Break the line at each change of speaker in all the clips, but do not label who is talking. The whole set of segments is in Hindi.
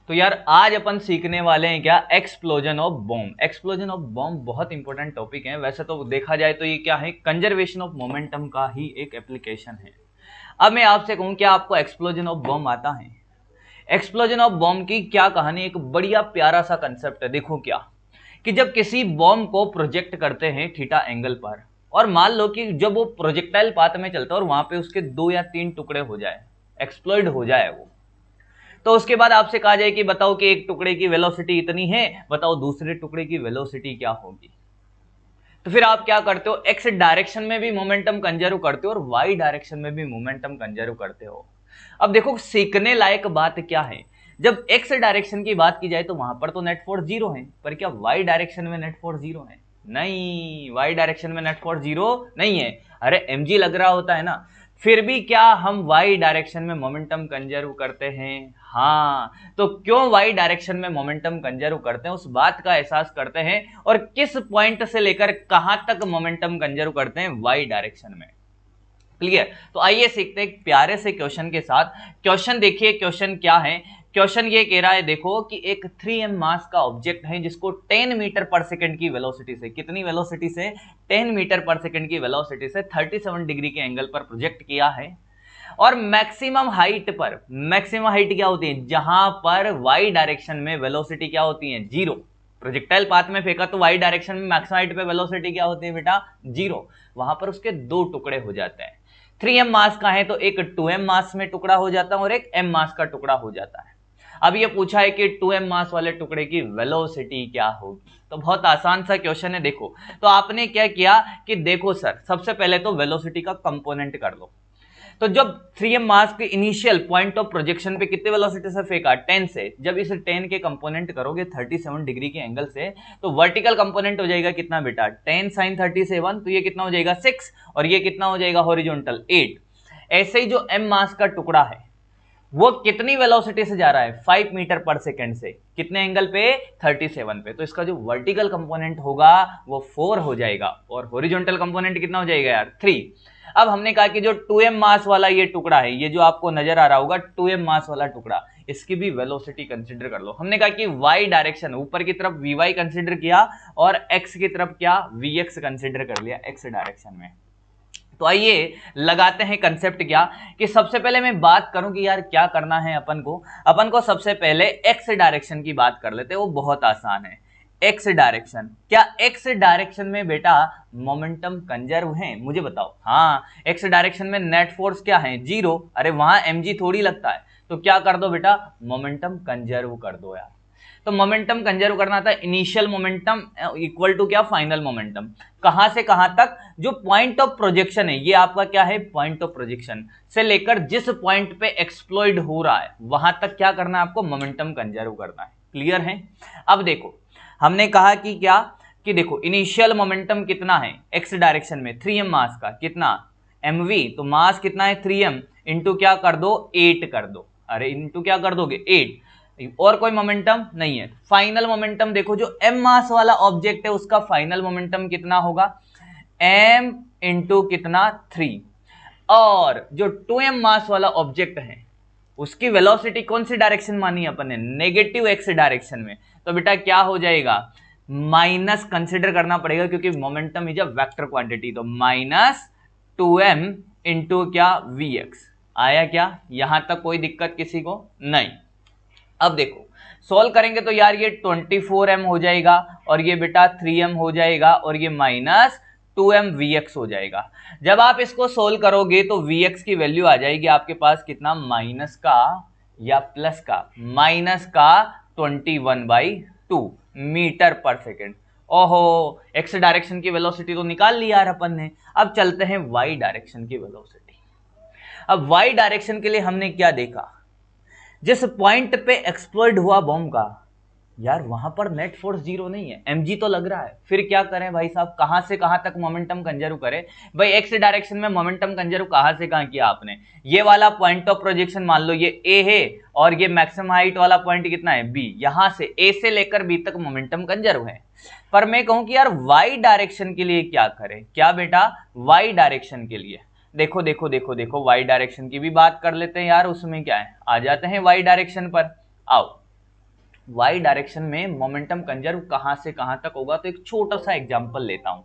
तो यार आज अपन सीखने वाले हैं क्या, explosion of bomb. Explosion of bomb बहुत इंपॉर्टेंट टॉपिक है। वैसे तो देखा जाए तो ये क्या है, कंजर्वेशन ऑफ मोमेंटम का ही एक एप्लीकेशन है। अब मैं आपसे कहूं क्या आपको एक्सप्लोजन ऑफ बॉम्ब आता है? एक्सप्लोजन ऑफ बॉम्ब की क्या कहानी, एक बढ़िया प्यारा सा कंसेप्ट है। देखो क्या कि जब किसी बॉम्ब को प्रोजेक्ट करते हैं थीटा एंगल पर, और मान लो कि जब वो प्रोजेक्टाइल पाथ में चलता है और वहां पे उसके 2 या 3 टुकड़े हो जाए, एक्सप्लोइड हो जाए वो, तो उसके बाद आपसे कहा जाए कि बताओ कि एक टुकड़े की वेलोसिटी इतनी है, बताओ दूसरे टुकड़े की वेलोसिटी क्या होगी। तो फिर आप क्या करते हो, एक्स डायरेक्शन में भी मोमेंटम कंजर्व करते हो और वाई डायरेक्शन में भी मोमेंटम कंजर्व करते हो। अब देखो सीखने लायक बात क्या है, जब एक्स डायरेक्शन की बात की जाए तो वहां पर तो नेट फोर्स जीरो है, पर क्या वाई डायरेक्शन में नेट फोर्स जीरो है? नहीं, वाई डायरेक्शन में नेट फोर्स जीरो नहीं है। अरे एमजी लग रहा होता है ना, फिर भी क्या हम वाई डायरेक्शन में मोमेंटम कंजर्व करते हैं? हाँ, तो क्यों वाई डायरेक्शन में मोमेंटम कंजर्व करते हैं उस बात का एहसास करते हैं, और किस पॉइंट से लेकर कहां तक मोमेंटम कंजर्व करते हैं वाई डायरेक्शन में। क्लियर? तो आइए सीखते हैं एक प्यारे से क्वेश्चन के साथ। क्वेश्चन देखिए, क्वेश्चन क्या है। क्वेश्चन ये कह रहा है, देखो कि एक 3m मास का ऑब्जेक्ट है जिसको 10 मीटर पर सेकंड की वेलोसिटी से, कितनी वेलोसिटी से? 10 मीटर पर सेकंड की वेलोसिटी से 37 डिग्री के एंगल पर प्रोजेक्ट किया है, और मैक्सिमम हाइट पर, मैक्सिमम हाइट क्या होती है जहां पर वाई डायरेक्शन में वेलोसिटी क्या होती है? जीरो। प्रोजेक्टाइल पाथ में फेंका तो वाई डायरेक्शन में मैक्सिमम हाइट पे वेलोसिटी क्या होती है बेटा? जीरो। वहां पर उसके दो टुकड़े हो जाते हैं। 3m मास का है तो एक 2m मास में टुकड़ा हो जाता है और एक m मास का टुकड़ा हो जाता है। अब ये पूछा है कि 2m मास वाले टुकड़े की वेलोसिटी क्या होगी। तो बहुत आसान सा क्वेश्चन है। देखो तो आपने क्या किया कि देखो सर, सबसे पहले तो वेलोसिटी का कंपोनेंट कर लो। तो जब 3m मास के इनिशियल पॉइंट ऑफ प्रोजेक्शन पे कितने वेलोसिटी से फेंका? 10 से। जब इसे 10 के कंपोनेंट करोगे 37 डिग्री के एंगल से, तो वर्टिकल कंपोनेंट हो जाएगा कितना बेटा? 10 sin 37, तो ये कितना हो जाएगा? 6, और ये कितना हो जाएगा हॉरिजॉन्टल? 8। ऐसे ही जो m मास का टुकड़ा है वो कितनी वेलोसिटी से जा रहा है? 5 मीटर पर सेकंड से। कितने एंगल पे? 37 पे। तो इसका जो वर्टिकल कंपोनेंट होगा वो 4 हो जाएगा, और हॉरिजॉन्टल कंपोनेंट कितना हो जाएगा यार? 3। अब हमने कहा कि जो 2m मास वाला ये टुकड़ा है, ये जो आपको नजर आ रहा होगा 2m मास वाला टुकड़ा, इसकी भी वेलोसिटी कंसीडर कर लो। हमने कहा कि y डायरेक्शन, ऊपर की तरफ vy कंसीडर किया और x की तरफ क्या? vx कंसीडर कर लिया x डायरेक्शन में। तो आइए लगाते हैं कंसेप्ट क्या, कि सबसे पहले मैं बात करूं कि यार क्या करना है अपन को सबसे पहले एक्स डायरेक्शन की बात कर लेते हैं। वो बहुत आसान है। एक्स डायरेक्शन, क्या एक्स डायरेक्शन में बेटा मोमेंटम कंजर्व है? मुझे बताओ। हाँ, एक्स डायरेक्शन में नेट फोर्स क्या है? जीरो। अरे वहां mg थोड़ी लगता है, तो क्या कर दो बेटा? मोमेंटम कंजर्व कर दो यार। तो मोमेंटम कंजर्व करना था, इनिशियल मोमेंटम इक्वल टू क्या? Final momentum. कहां से कहां तक? जो पॉइंट ऑफ प्रोजेक्शन है, ये आपका क्या है? पॉइंट ऑफ प्रोजेक्शन से लेकर जिस पॉइंट पे एक्सप्लॉइड हो रहा है वहां तक क्या करना है आपको? मोमेंटम कंजर्व करना है। क्लियर है? अब देखो हमने कहा कि क्या, कि देखो इनिशियल मोमेंटम कितना है एक्स डायरेक्शन में? 3m मास का, कितना? mv। तो मास कितना है? 3m, इंटू क्या कर दो? 8 कर दो। अरे इंटू क्या कर दोगे? 8। और कोई मोमेंटम नहीं है। फाइनल मोमेंटम देखो, जो m मास वाला ऑब्जेक्ट है उसका फाइनल मोमेंटम कितना होगा? m इंटू कितना? 3। और जो 2m मास वाला ऑब्जेक्ट है उसकी वेलोसिटी कौन सी डायरेक्शन मानी अपन ने? नेगेटिव एक्स डायरेक्शन में। तो बेटा क्या हो जाएगा? माइनस कंसिडर करना पड़ेगा क्योंकि momentum is a vector quantity. तो माइनस 2m इंटू क्या? vx। आया क्या? यहां तक कोई दिक्कत किसी को नहीं? अब देखो सोल्व करेंगे तो यार ये 24m हो जाएगा, और ये बेटा 3m हो जाएगा, और ये माइनस 2m vx हो जाएगा। जब आप इसको सोल्व करोगे तो vx की वैल्यू आ जाएगी आपके पास कितना? माइनस का या प्लस का? माइनस का 21/2 मीटर पर सेकेंड। ओहो, एक्स डायरेक्शन की वेलोसिटी तो निकाल ली यार अपन ने। अब चलते हैं वाई डायरेक्शन की वेलोसिटी। अब वाई डायरेक्शन के लिए हमने क्या देखा? जिस पॉइंट पे एक्सप्लोइड हुआ बॉम्ब का, यार वहां पर नेट फोर्स जीरो नहीं है, mg तो लग रहा है। फिर क्या करें भाई साहब? कहां से कहां तक मोमेंटम कंजर्व करें? भाई एक्स डायरेक्शन में मोमेंटम कंजर्व कहां से कहां किया आपने? ये वाला पॉइंट ऑफ प्रोजेक्शन मान लो ये a है, और ये मैक्सिमम हाइट वाला पॉइंट कितना है? b। यहां से a से लेकर b तक मोमेंटम कंजर्व है। पर मैं कहूं कि यार y डायरेक्शन के लिए क्या करें? क्या बेटा? y डायरेक्शन के लिए देखो देखो देखो देखो, वाई डायरेक्शन की भी बात कर लेते हैं यार। उसमें क्या है, आ जाते हैं वाई डायरेक्शन पर। आओ वाई डायरेक्शन में मोमेंटम कंजर्व कहां से कहां तक होगा, तो एक छोटा सा एग्जांपल लेता हूं।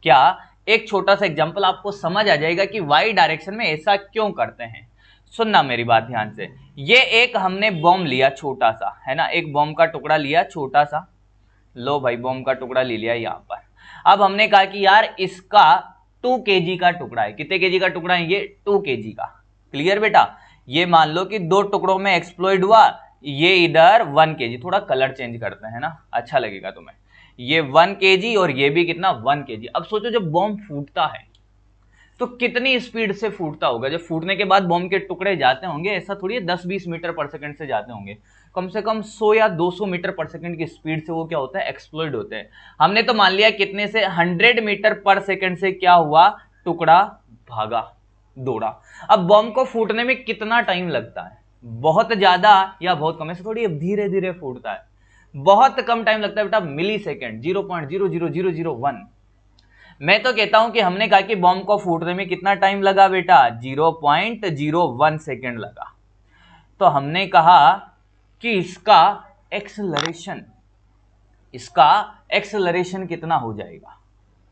क्या एक छोटा सा एग्जांपल, आपको समझ आ जाएगा कि वाई डायरेक्शन में ऐसा क्यों करते हैं। सुनना मेरी बात ध्यान से। ये एक हमने बॉम्ब लिया छोटा सा, है ना, एक बॉम्ब का टुकड़ा लिया छोटा सा, लो भाई बॉम्ब का टुकड़ा ले लिया यहां पर। अब हमने कहा कि यार इसका 2 kg का टुकड़ा है। कितने kg का टुकड़ा है ये? 2 kg का। क्लियर बेटा? ये मान लो कि 2 टुकड़ों में एक्सप्लोइड हुआ, ये इधर 1 kg। थोड़ा कलर चेंज करते हैं ना, अच्छा लगेगा तुम्हें। ये 1 kg और ये भी कितना? 1 kg। अब सोचो जब बॉम्ब फूटता है तो कितनी स्पीड से फूटता होगा। जब फूटने के बाद बॉम्ब के टुकड़े जाते होंगे, ऐसा थोड़ी है 10-20 मीटर पर सेकंड से जाते होंगे, कम से कम 100 या 200 मीटर पर सेकंड की स्पीड से वो क्या होता है? एक्सप्लोड होते हैं। हमने तो मान लिया कितने से? 100 मीटर पर सेकंड से क्या हुआ? टुकड़ा भागा, दौड़ा। अब बॉम्ब को फूटने में कितना टाइम लगता है? बहुत ज्यादा या बहुत कम? ऐसे थोड़ी धीरे धीरे फूटता है, बहुत कम टाइम लगता है बेटा, मिली सेकेंड, 0.00001। मैं तो कहता हूं कि हमने कहा कि बॉम्ब को फूटने में कितना टाइम लगा बेटा? 0.01 सेकेंड लगा। तो हमने कहा कि इसका एक्सेलरेशन कितना हो जाएगा?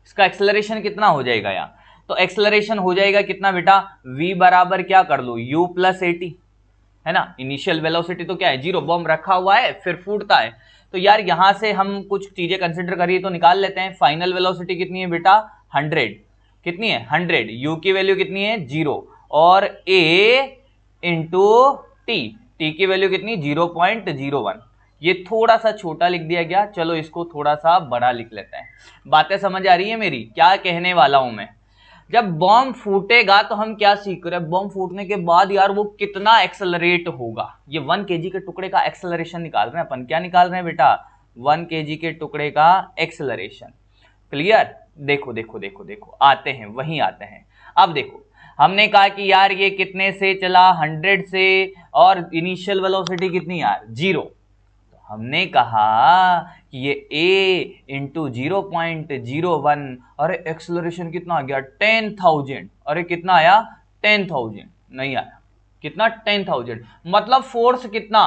इसका एक्सेलरेशन कितना हो जाएगा यहाँ? तो एक्सेलरेशन हो जाएगा कितना बेटा? v बराबर क्या कर लो? u प्लस एटी, है ना। इनिशियल वेलोसिटी तो क्या है? 0, बॉम्ब रखा हुआ है फिर फूटता है। तो यार यहां से हम कुछ चीजें कंसिडर करिए तो निकाल लेते हैं। फाइनल वेलोसिटी कितनी है बेटा? 100। कितनी है? 100। u की वैल्यू कितनी है? 0। और a इंटू टी की वैल्यू कितनी? 0.01। ये थोड़ा सा छोटा लिख दिया गया, चलो इसको थोड़ा सा बड़ा लिख लेते हैं। बातें समझ आ रही है मेरी? क्या कहने वाला हूं मैं? जब बॉम्ब फूटेगा तो हम क्या सीख रहे हैं? बॉम्ब फूटने के बाद यार वो कितना एक्सेलरेट होगा। ये 1 kg के टुकड़े का एक्सेलरेशन निकाल रहे हैं अपन। क्या निकाल रहे हैं बेटा? 1 kg के टुकड़े का एक्सेलरेशन। क्लियर? देखो देखो देखो देखो, आते हैं, वहीं आते हैं। अब देखो, हमने कहा कि यार ये कितने से चला? 100 से, और इनिशियल वेलोसिटी कितनी यार? 0। हमने कहा कि ये a इंटू 0.01, अरे एक्सेलरेशन कितना आ गया? 10,000। अरे कितना आया? 10,000 नहीं आया। कितना? 10,000। मतलब फोर्स कितना?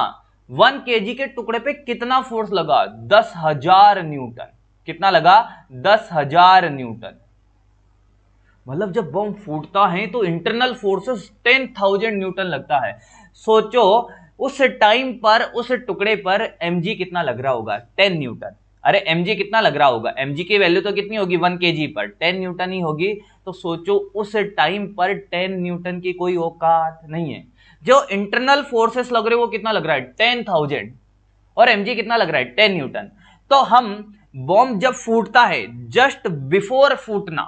1 kg के टुकड़े पे कितना फोर्स लगा? 10,000 न्यूटन। कितना लगा? 10,000 न्यूटन। मतलब जब बम फूटता है तो इंटरनल फोर्सेस 10,000 न्यूटन लगता है। सोचो उस टाइम पर उस टुकड़े पर mg कितना लग रहा होगा? 10 न्यूटन। अरे mg कितना लग रहा होगा? mg की वैल्यू तो कितनी होगी 1 kg पर? 10 न्यूटन ही होगी। तो सोचो उस टाइम पर 10 न्यूटन की कोई औकात नहीं है। जो इंटरनल फोर्सेस लग रहे वो कितना लग रहा है? 10,000। और mg कितना लग रहा है? 10 न्यूटन। तो हम बॉम्ब जब फूटता है, जस्ट बिफोर फूटना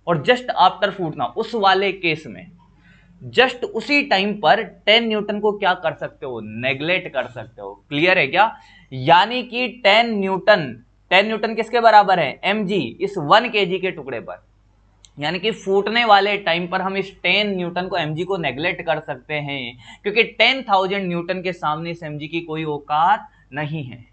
और जस्ट आफ्टर फूटना, उस वाले केस में जस्ट उसी टाइम पर 10 न्यूटन को क्या कर सकते हो? नेग्लेक्ट कर सकते हो। क्लियर है क्या? यानी कि 10 न्यूटन किसके बराबर है? mg, इस 1 kg के टुकड़े पर। यानी कि फूटने वाले टाइम पर हम इस 10 न्यूटन को mg को नेग्लेक्ट कर सकते हैं, क्योंकि 10,000 न्यूटन के सामने इस mg की कोई औकात नहीं है।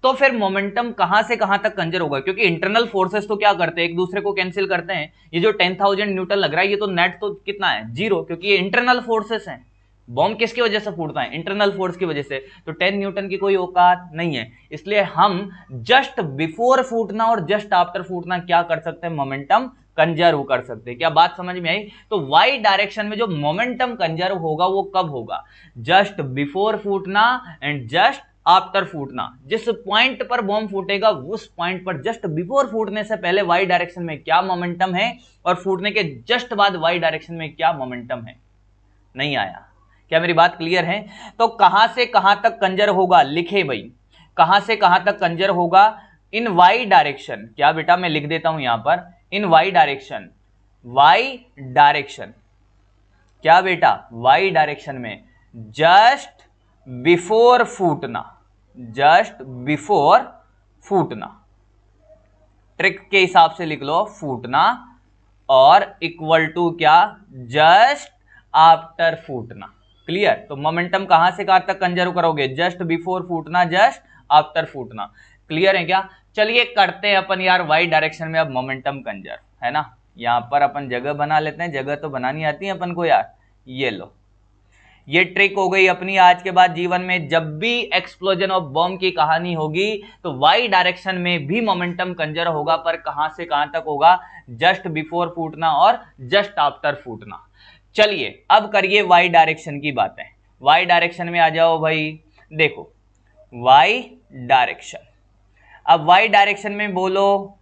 तो फिर मोमेंटम कहां से कहां तक कंजर होगा? क्योंकि इंटरनल फोर्सेस तो क्या करते हैं? एक दूसरे को कैंसिल करते हैं। ये जो 10,000 न्यूटन लग रहा है, ये तो नेट तो कितना है? 0, क्योंकि ये इंटरनल फोर्सेस हैं। बॉम्ब किसकी वजह से फूटता है? इंटरनल फोर्स की वजह से। तो 10 न्यूटन की कोई औकात नहीं है। इसलिए हम जस्ट बिफोर फूटना और जस्ट आफ्टर फूटना क्या कर सकते हैं? मोमेंटम कंजर्व कर सकते हैं। क्या बात समझ में आई? तो वाई डायरेक्शन में जो मोमेंटम कंजर्व होगा वो कब होगा? जस्ट बिफोर फूटना एंड जस्ट आफ्टर फूटना। जिस पॉइंट पर बॉम्ब फूटेगा उस पॉइंट पर जस्ट बिफोर फूटने से पहले वाई डायरेक्शन में क्या मोमेंटम है, और फूटने के जस्ट बाद वाई डायरेक्शन में क्या मोमेंटम है। नहीं आया? क्या मेरी बात क्लियर है? तो कहां से कहां तक कंजर होगा? लिखे भाई, कहां से कहां तक कंजर होगा? In Y direction. क्या बेटा? मैं लिख देता हूं यहां पर, in Y direction. Y direction क्या बेटा? वाई डायरेक्शन में जस्ट बिफोर फूटना, जस्ट बिफोर फूटना, ट्रिक के हिसाब से लिख लो, फूटना, और इक्वल टू क्या? जस्ट आफ्टर फूटना। क्लियर? तो मोमेंटम कहां से कहां तक कंजर्व करोगे? जस्ट बिफोर फूटना, जस्ट आफ्टर फूटना। क्लियर है क्या? चलिए करते हैं अपन यार वाई डायरेक्शन में अब मोमेंटम कंजर्व, है ना। यहां पर अपन जगह बना लेते हैं, जगह तो बनानी आती है अपन को यार। ये लो, ये ट्रिक हो गई अपनी आज के बाद जीवन में जब भी एक्सप्लोजन ऑफ बॉम्ब की कहानी होगी तो वाई डायरेक्शन में भी मोमेंटम कंजर होगा, पर कहां से कहां तक होगा, जस्ट बिफोर फूटना और जस्ट आफ्टर फूटना। चलिए अब करिए वाई डायरेक्शन की बातें। वाई डायरेक्शन में आ जाओ भाई। देखो वाई डायरेक्शन, अब वाई डायरेक्शन में बोलो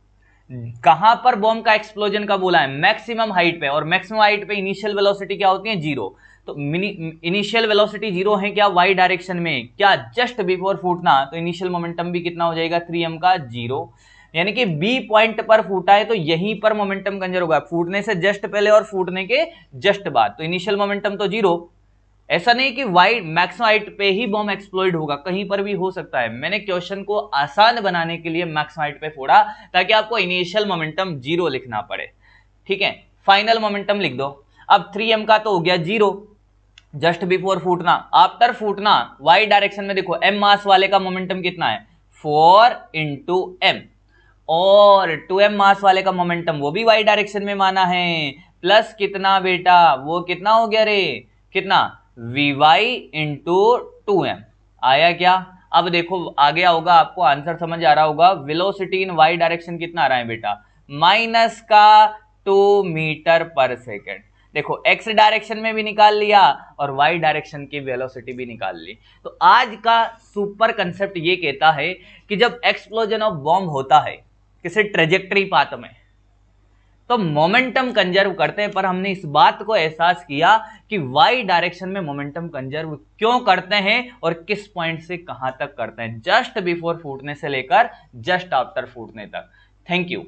कहां पर बॉम्ब का एक्सप्लोजन का बोला है, मैक्सिमम हाइट पे, और मैक्सिमम हाइट पे इनिशियल वेलोसिटी क्या होती है, जीरो। तो इनिशियल वेलोसिटी जीरो है क्या वाई डायरेक्शन में, क्या जस्ट बिफोर फूटना, तो इनिशियल मोमेंटम भी कितना हो जाएगा 3m का जीरो, यानी कि बी पॉइंट पर फूटा है तो यहीं पर मोमेंटम कंजर होगा, फूटने से जस्ट पहले और फूटने के जस्ट बाद, तो इनिशियल मोमेंटम तो जीरो। ऐसा नहीं कि वाइड मैक्सिमम हाइट पे ही बॉम्ब एक्सप्लोड होगा, कहीं पर भी हो सकता है। मैंने क्वेश्चन को आसान बनाने के लिए मैक्सिमम हाइट पे फोड़ा ताकि आपको इनिशियल मोमेंटम जीरो लिखना पड़े, ठीक है। फाइनल मोमेंटम लिख दो। अब 3m का तो हो गया जीरो जस्ट बिफोर फूटना, आफ्टर फूटना वाई डायरेक्शन में देखो m मास वाले का मोमेंटम कितना है 4 इंटू एम, और 2m मास वाले का मोमेंटम वो भी वाई डायरेक्शन में माना है, प्लस कितना बेटा, वो कितना हो गया रे, कितना vy इंटू 2m आया क्या। अब देखो आ गया होगा, आपको आंसर समझ आ रहा होगा। वेलोसिटी इन वाई डायरेक्शन कितना आ रहा है बेटा, माइनस का 2 मीटर पर सेकेंड। देखो एक्स डायरेक्शन में भी निकाल लिया और वाई डायरेक्शन की वेलोसिटी भी निकाल ली। तो आज का सुपर कंसेप्ट ये कहता है कि जब एक्सप्लोजन ऑफ बॉम्ब होता है किसी ट्रेजेक्टरी पाथ में तो मोमेंटम कंजर्व करते हैं, पर हमने इस बात को एहसास किया कि वाई डायरेक्शन में मोमेंटम कंजर्व क्यों करते हैं और किस पॉइंट से कहां तक करते हैं, जस्ट बिफोर फूटने से लेकर जस्ट आफ्टर फूटने तक। Thank you.